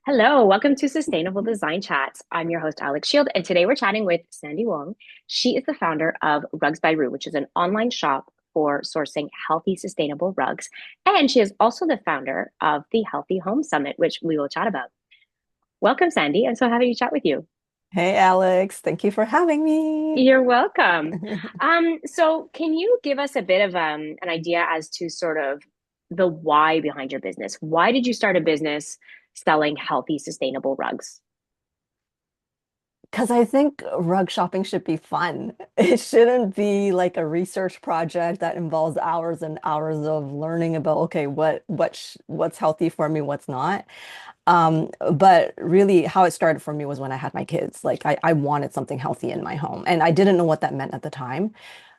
Hello, welcome to Sustainable Design Chats. I'm your host, Alex Shield, and today we're chatting with Sandy Wong. She is the founder of Rugs by Rue, which is an online shop for sourcing healthy, sustainable rugs. And she is also the founder of the Healthy Home Summit, which we will chat about. Welcome, Sandy. I'm so happy to chat with you. Hey Alex, thank you for having me. You're welcome. So can you give us a bit of an idea as to sort of the why behind your business? Why did you start a business selling healthy, sustainable rugs? Because I think rug shopping should be fun. It shouldn't be like a research project that involves hours and hours of learning about, okay, what's healthy for me, what's not. But really how it started for me was when I had my kids. Like I wanted something healthy in my home and I didn't know what that meant at the time.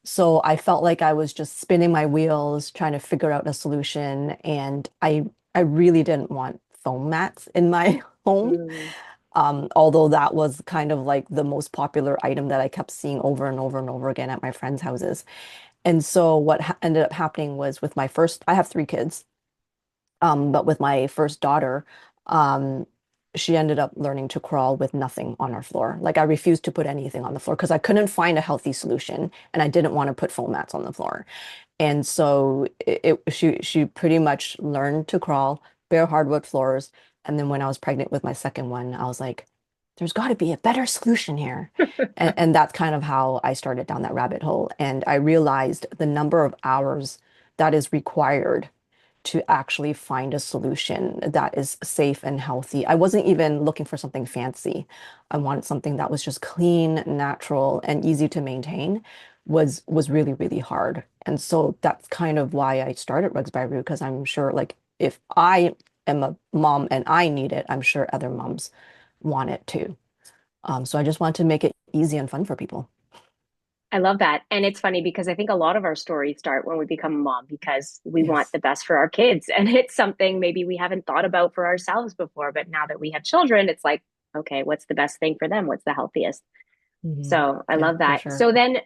So I felt like I was just spinning my wheels trying to figure out a solution and I really didn't want foam mats in my home. Mm. Although that was kind of like the most popular item that I kept seeing over and over and over again at my friends' houses. And so what ha ended up happening was with my first, I have three kids, but with my first daughter, um, she ended up learning to crawl with nothing on our floor. Like I refused to put anything on the floor because I couldn't find a healthy solution and I didn't want to put foam mats on the floor. And so she pretty much learned to crawl bare hardwood floors. And then when I was pregnant with my second one, I was like, there's got to be a better solution here. And that's kind of how I started down that rabbit hole. And I realized the number of hours that is required to actually find a solution that is safe and healthy. I wasn't even looking for something fancy. I wanted something that was just clean, natural, and easy to maintain was really, really hard. And so that's kind of why I started Rugs by Rue, because I'm sure like if I am a mom and I need it, I'm sure other moms want it too. So I just want to make it easy and fun for people. I love that. And it's funny because I think a lot of our stories start when we become a mom because we want Yes. the best for our kids. And it's something maybe we haven't thought about for ourselves before. But now that we have children, it's like, okay, what's the best thing for them? What's the healthiest? So I Yeah, love for that. sure. So then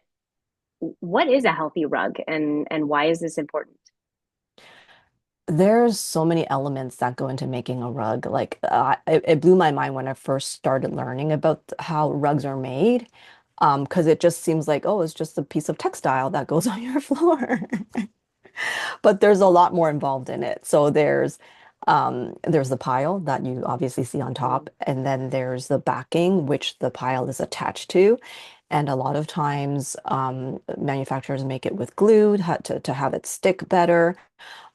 what is a healthy rug and why is this important? There's so many elements that go into making a rug. Like, it blew my mind when I first started learning about how rugs are made. Because it just seems like, oh, it's just a piece of textile that goes on your floor. But there's a lot more involved in it. So there's the pile that you obviously see on Mm. top, and then there's the backing, which the pile is attached to. And a lot of times, manufacturers make it with glue to have it stick better.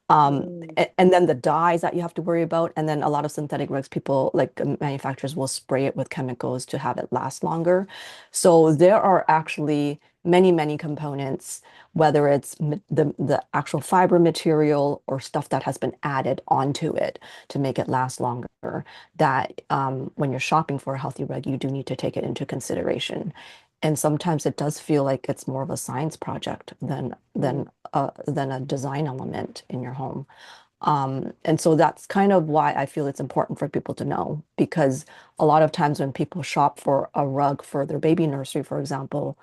Mm. And then the dyes that you have to worry about, and then a lot of synthetic rugs, people like manufacturers will spray it with chemicals to have it last longer. So there are actually many, many components, whether it's the actual fiber material or stuff that has been added onto it to make it last longer, that when you're shopping for a healthy rug, you do need to take it into consideration. And sometimes it does feel like it's more of a science project Mm. than a design element in your home. And so that's kind of why I feel it's important for people to know, because a lot of times when people shop for a rug for their baby nursery, for example,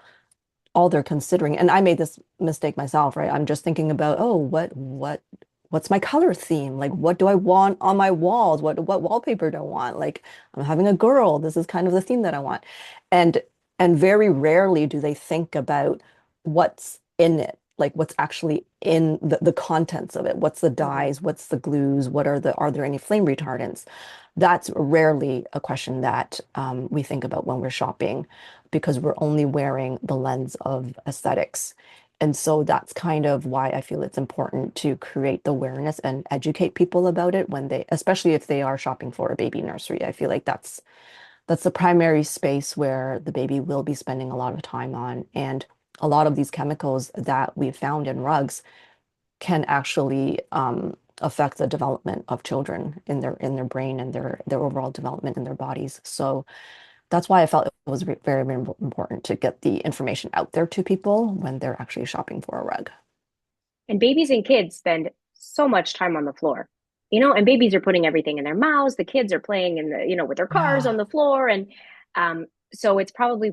all they're considering, and I made this mistake myself, right? I'm just thinking about, oh, what's my color theme? Like, what do I want on my walls? What wallpaper do I want? Like, I'm having a girl. This is kind of the theme that I want. And and very rarely do they think about what's in it, like what's actually in the contents of it. What's the Mhm. dyes? What's the glues? Are there any flame retardants? That's rarely a question that we think about when we're shopping because we're only wearing the lens of aesthetics. And so that's kind of why I feel it's important to create the awareness and educate people about it when they, especially if they are shopping for a baby nursery. I feel like that's the primary space where the baby will be spending a lot of time on. And a lot of these chemicals that we found in rugs can actually affect the development of children in their brain and their overall development in their bodies. So that's why I felt it was very, very important to get the information out there to people when they're actually shopping for a rug. And babies and kids spend so much time on the floor, and babies are putting everything in their mouths. The kids are playing with their cars on Yeah. the floor. And so it's probably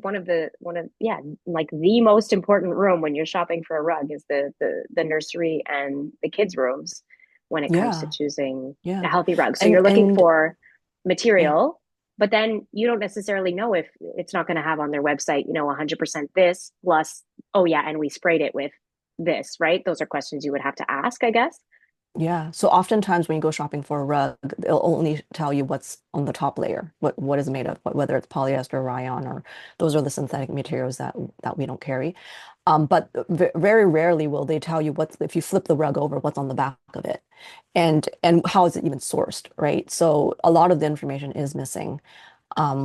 yeah, like the most important room when you're shopping for a rug is the nursery and the kids' rooms when it comes to Yeah. choosing a Yeah. healthy rug. So And you're looking and for Yeah. material, but then you don't necessarily know if it's not going to have on their website, 100% this plus, oh yeah, and we sprayed it with this, right? Those are questions you would have to ask, I guess. Yeah. So oftentimes when you go shopping for a rug, they'll only tell you what's on the top layer, what is made of, whether it's polyester, rayon, or those are the synthetic materials that we don't carry. But very rarely will they tell you what's if you flip the rug over, what's on the back of it, and how is it even sourced, right? So a lot of the information is missing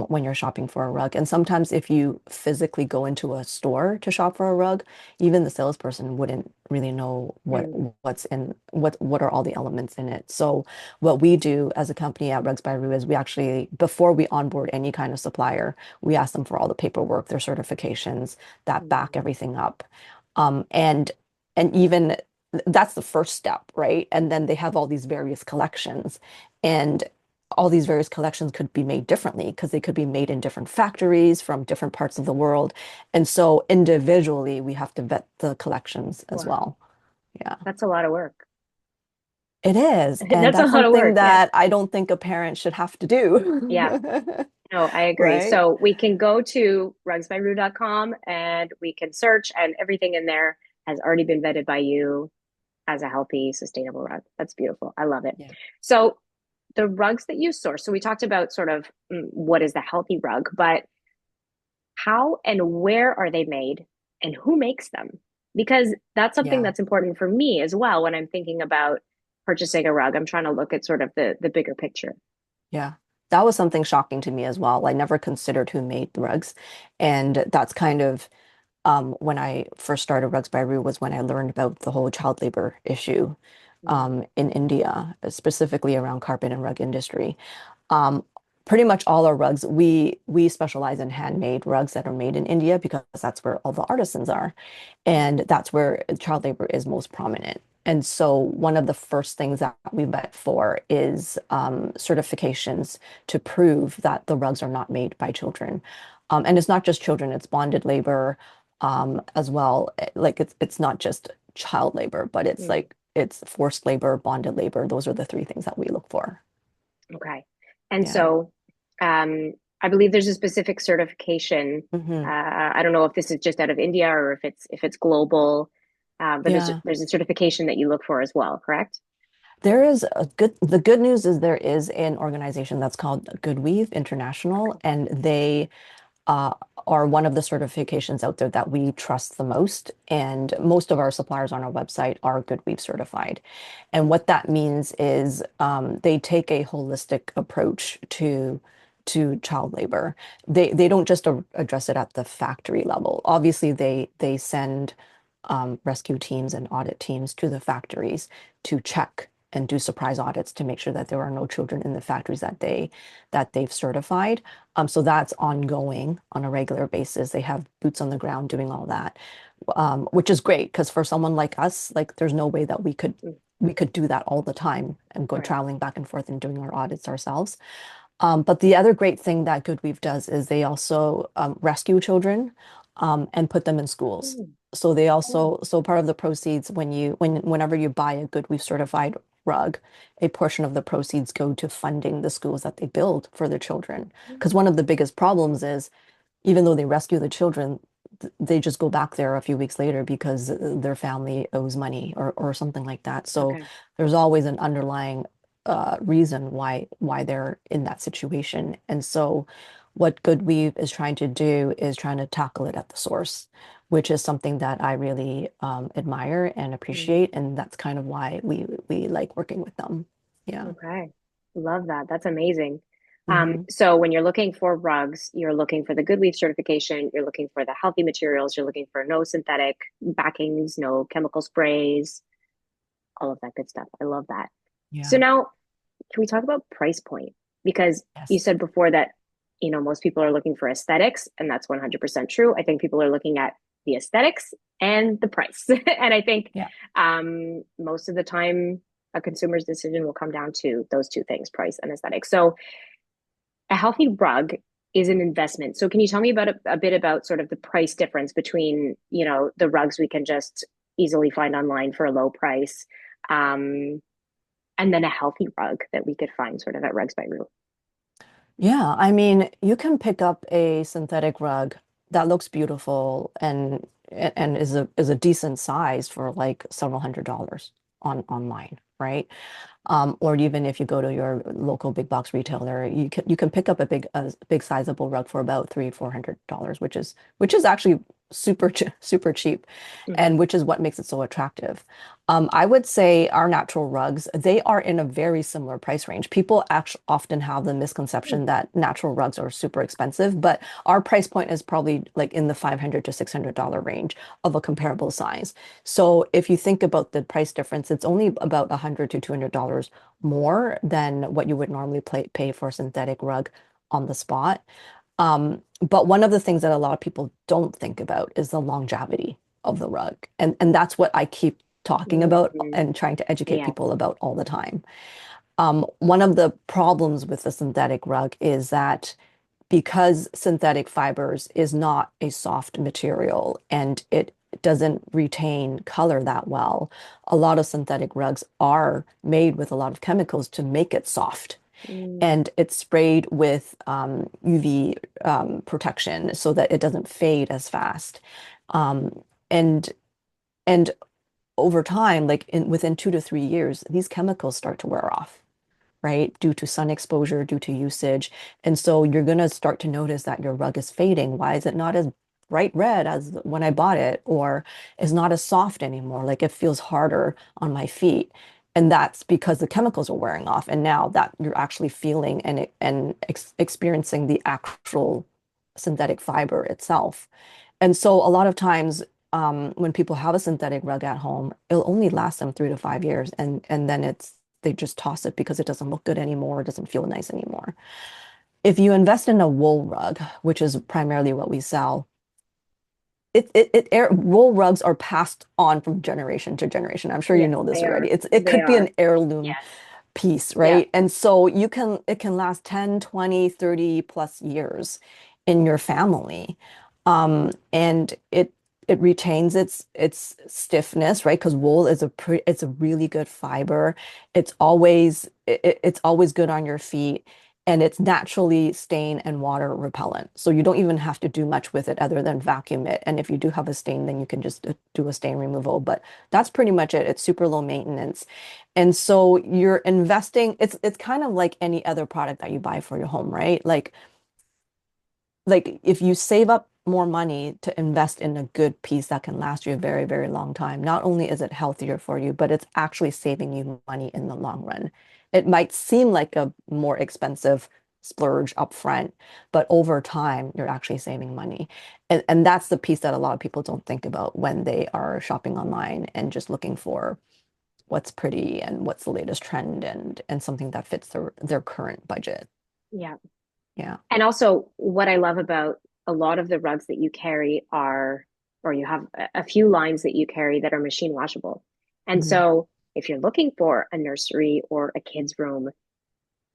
when you're shopping for a rug. And sometimes if you physically go into a store to shop for a rug, even the salesperson wouldn't really know Mm, what's in what are all the elements in it. So what we do as a company at Rugs by Rue is we actually, before we onboard any kind of supplier, we ask them for all the paperwork, their certifications that back mm, everything up. Um, and and even that's the first step, right? And then they have all these various collections. And all these various collections could be made differently because they could be made in different factories from different parts of the world. And so individually, we have to vet the collections as wow, well. Yeah, that's a lot of work. it is. And That's a that's lot of something work. Yeah. that I don't think a parent should have to Yeah. do. No, I agree. Right? So we can go to rugsbyrue.com and we can search, and everything in there has already been vetted by you as a healthy, sustainable rug. That's beautiful. I love it. Yeah. So the rugs that you source, so we talked about sort of what is the healthy rug, but how and where are they made and who makes them? Because that's something Yeah. that's important for me as well when I'm thinking about purchasing a rug. I'm trying to look at sort of the bigger picture. Yeah. That was something shocking to me as well. I never considered who made the rugs. And that's kind of when I first started Rugs by Rue was when I learned about the whole child labor issue Mm, in India, specifically around carpet and rug industry. Um, Pretty much all our rugs, we specialize in handmade rugs that are made in India because that's where all the artisans are, and that's where child labor is most prominent. And so one of the first things that we vet for is certifications to prove that the rugs are not made by children. And it's not just children, it's bonded labor as well. Like it's not just child labor, but it's mm. like it's forced labor, bonded labor. Those are the three things that we look for. Okay. And Yeah. so I believe there's a specific certification. Hmm. I don't know if this is just out of India or if it's global, but there's Yeah. there's a certification that you look for as well, correct? The good news is there is an organization that's called GoodWeave International, and they uh, are one of the certifications out there that we trust the most. And most of our suppliers on our website are GoodWeave certified. And what that means is they take a holistic approach to child labor. They don't just address it at the factory level. Obviously, they send rescue teams and audit teams to the factories to check and do surprise audits to make sure that there are no children in the factories that they've certified. So that's ongoing on a regular basis. They have boots on the ground doing all that, which is great because for someone like us, like there's no way that Mm, we could do that all the time and go right. traveling back and forth and doing our audits ourselves. But the other great thing that GoodWeave does is they also rescue children and put them in schools. Mm, So they oh, also, so part of the proceeds whenever you buy a GoodWeave certified rug, a portion of the proceeds go to funding the schools that they build for their children. Because mm, one of the biggest problems is even though they rescue the children, they just go back there a few weeks later because their family owes money or something like that. So okay. there's always an underlying reason why they're in that situation. And so what GoodWeave is trying to do is trying to tackle it at the source, which is something that I really admire and Mm, appreciate. And that's kind of why we like working with them. Yeah. okay. Love that. That's amazing. Hmm. So when you're looking for rugs, you're looking for the GoodWeave certification, you're looking for the healthy materials, you're looking for no synthetic backings, no chemical sprays, all of that good stuff. I love that. So Yeah. now, can we talk about price point? Because you Yes. said before that, most people are looking for aesthetics, and that's 100% true. I think people are looking at the aesthetics and the price. And I think Yeah. most of the time, a consumer's decision will come down to those two things, price and aesthetics. So a healthy rug is an investment. So can you tell me about a bit about sort of the price difference between, the rugs we can just easily find online for a low price, um, and then a healthy rug that we could find sort of at Rugs by Rue? Yeah, I mean, you can pick up a synthetic rug that looks beautiful and is a decent size for like several $100s online, right? Or even if you go to your local big box retailer, you can pick up a big sizable rug for about $300-400, which is actually super cheap, Hmm. and which is what makes it so attractive. I would say our natural rugs, they are in a very similar price range. People actually often have the misconception that natural rugs are super expensive, but our price point is probably like in the $500 to $600 range of a comparable size. So if you think about the price difference, it's only about $100 to $200 more than what you would normally pay for a synthetic rug on the spot. But one of the things that a lot of people don't think about is the longevity of the rug. And that's what I keep talking about Hmm. and trying to educate Yes. people about all the time. One of the problems with the synthetic rug is that because synthetic fibers is not a soft material and it doesn't retain color that well, a lot of synthetic rugs are made with a lot of chemicals to make it soft. Mm. And it's sprayed with UV protection so that it doesn't fade as fast. Um, and and over time, like within 2 to 3 years, these chemicals start to wear off, right? Due to sun exposure, due to usage. And so you're going to start to notice that your rug is fading. Why is it not as bright red as when I bought it? Or is not as soft anymore? Like it feels harder on my feet. And that's because the chemicals are wearing off. And now that you're actually feeling and experiencing the actual synthetic fiber itself. And so a lot of times, when people have a synthetic rug at home, it'll only last them 3 to 5 years, and then they just toss it because it doesn't look good anymore, it doesn't feel nice anymore. If you invest in a wool rug, which is primarily what we sell, wool rugs are passed on from generation to generation. I'm sure you Yes, know this they already. are. It They could be an are. heirloom Yes. piece, Yeah. right? And so it can last 10, 20, 30 plus years in your family. And it retains its stiffness, right? Because wool is it's a really good fiber. It's always good on your feet. And it's naturally stain and water repellent. So you don't even have to do much with it other than vacuum it. And if you do have a stain, then you can just do a stain removal. But that's pretty much it. It's super low maintenance. And so you're investing, it's kind of like any other product that you buy for your home, right? Like if you save up more money to invest in a good piece that can last you a very, very long time, not only is it healthier for you, but it's actually saving you money in the long run. It might seem like a more expensive splurge up front, but over time, you're actually saving money. And that's the piece that a lot of people don't think about when they are shopping online and just looking for what's pretty and what's the latest trend and something that fits their current budget. Yeah. Yeah. And also, what I love about a lot of the rugs that you carry are, or you have a few lines that you carry that are machine washable. And Mhm. so, if you're looking for a nursery or a kid's room,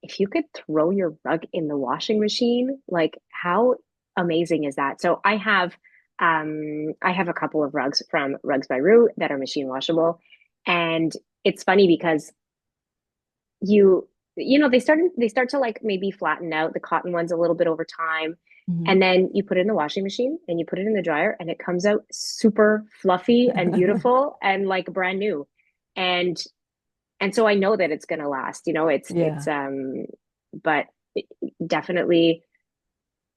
if you could throw your rug in the washing machine, like how amazing is that? So I have a couple of rugs from Rugs by Rue that are machine washable. And it's funny because they start to like maybe flatten out the cotton ones a little bit over time, Mhm. and then you put it in the washing machine and you put it in the dryer and it comes out super fluffy and beautiful and like brand new. And and so I know that it's going to last. Yeah. But definitely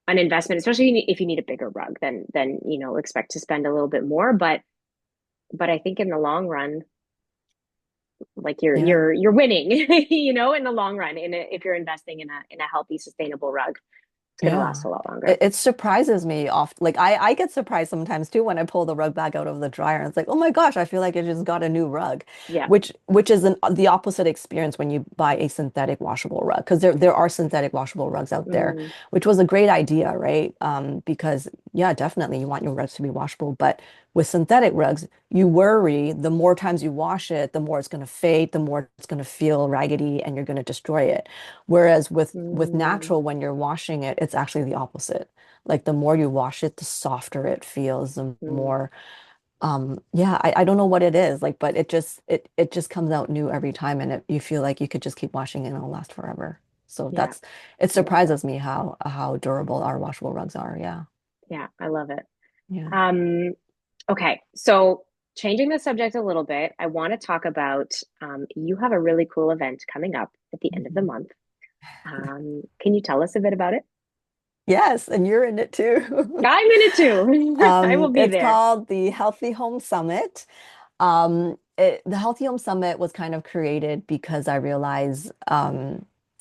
an investment, especially if you need a bigger rug, then expect to spend a little bit more. But I think in the long run, like Yeah. you're winning, in the long run, if you're investing in a healthy, sustainable rug, it's going to last Yeah. a lot longer. It surprises me often. Like I get surprised sometimes too when I pull the rug bag out of the dryer and it's like, oh my gosh, I feel like I just got a new rug. Yeah. Which is the opposite experience when you buy a synthetic washable rug. Because there are synthetic washable rugs out there, Mm, which was a great idea, right? Because yeah, definitely you want your rugs to be washable. But with synthetic rugs, you worry the more times you wash it, the more it's going to fade, the more it's going to feel raggedy, and you're going to destroy it. Whereas with mm, natural, when you're washing it, it's actually the opposite. Like the more you wash it, the softer it feels, the mm. more yeah, I don't know what it is, like, but it just comes out new every time and you feel like you could just keep washing it and it'll last forever. So Yeah, it I love it. surprises me how durable our washable rugs are. Yeah. Yeah, I love it. Yeah. Um, okay, so changing the subject a little bit, I want to talk about you have a really cool event coming up at the end of the Mhm. month. Can you tell us a bit about it? Yes, and you're in it too. I'm in it too. I will be It's there. called the Healthy Home Summit. The Healthy Home Summit was kind of created because I realize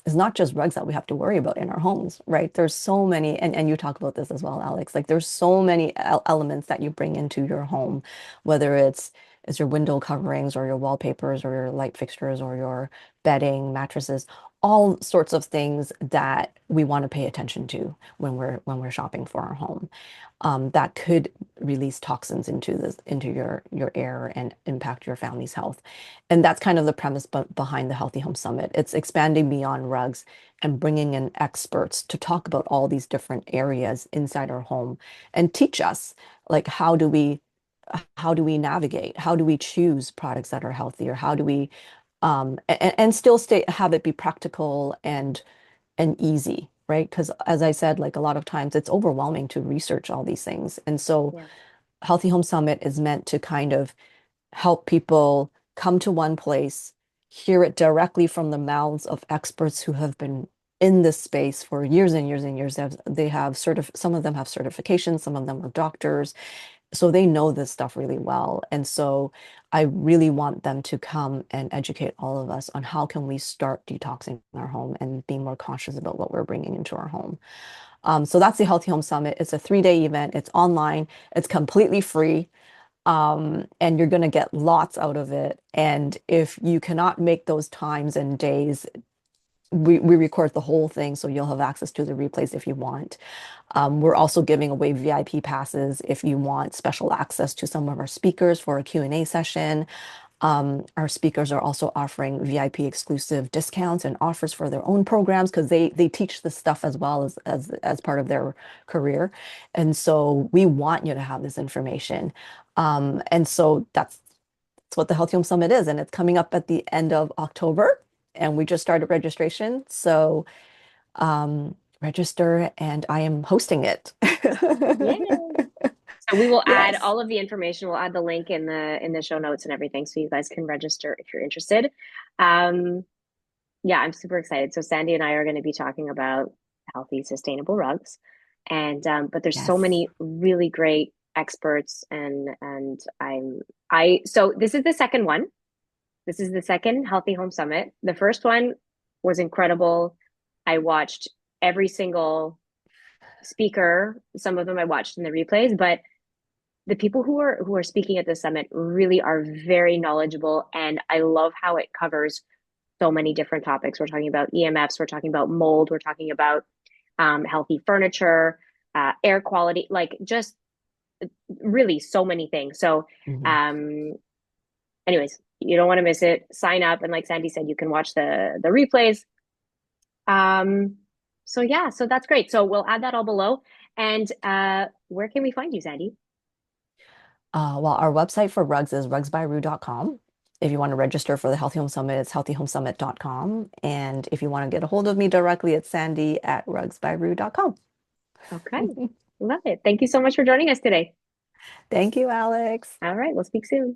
it's not just rugs that we have to worry about in our homes, right? There's so many, and you talk about this as well, Alex. Like there's so many elements that you bring into your home, whether it's your window coverings or your wallpapers or your light fixtures or your bedding, mattresses, all sorts of things that we want to pay attention to when we're shopping for our home that could release toxins into your air and impact your family's health. And that's kind of the premise behind the Healthy Home Summit. It's expanding beyond rugs and bringing in experts to talk about all these different areas inside our home and teach us like how do we navigate? How do we choose products that are healthier? How do we and still stay have it be practical and easy, right? Because as I said, like a lot of times it's overwhelming to research all these things. And so Yeah, Healthy Home Summit is meant to kind of help people come to one place, hear it directly from the mouths of experts who have been in this space for years and years and years. Some of them have certifications, some of them are doctors, so they know this stuff really well. And so I really want them to come and educate all of us on how can we start detoxing our home and being more conscious about what we're bringing into our home. So that's the Healthy Home Summit. It's a 3-day event. It's online. It's completely free. And you're going to get lots out of it. And if you cannot make those times and days, we record the whole thing, so you'll have access to the replays if you want. We're also giving away VIP passes if you want special access to some of our speakers for a Q&A session. Our speakers are also offering VIP exclusive discounts and offers for their own programs because they teach this stuff as well as part of their career. And so we want you to have this information. And so that's what the Healthy Home Summit is. And it's coming up at the end of October. And we just started registration. So register and I am hosting it. yay! So we will add Yes. all of the information. We'll add the link in the show notes and everything, so you guys can register if you're interested. Um, yeah, I'm super excited. So Sandy and I are going to be talking about healthy, sustainable rugs, and but there's so Yes. many really great experts, and I so this is the second one. This is the second Healthy Home Summit. The first one was incredible. I watched every single speaker. Some of them I watched in the replays, but the people who are speaking at the summit really are very knowledgeable, and I love how it covers so many different topics. We're talking about EMFs, we're talking about mold, we're talking about healthy furniture, air quality, like just really so many things. So, Mhm. um, anyways, you don't want to miss it. Sign up, and like Sandy said, you can watch the replays. Um, so yeah, so that's great. So we'll add that all below. And where can we find you, Sandy? Well, our website for rugs is rugsbyru.com. If you want to register for the Healthy Home Summit, it's healthyhomesummit.com. And if you want to get a hold of me directly, it's Sandy at rugsbyru.com. Okay, love it. Thank you so much for joining us today. Thank you, Alex. All right, we'll speak soon.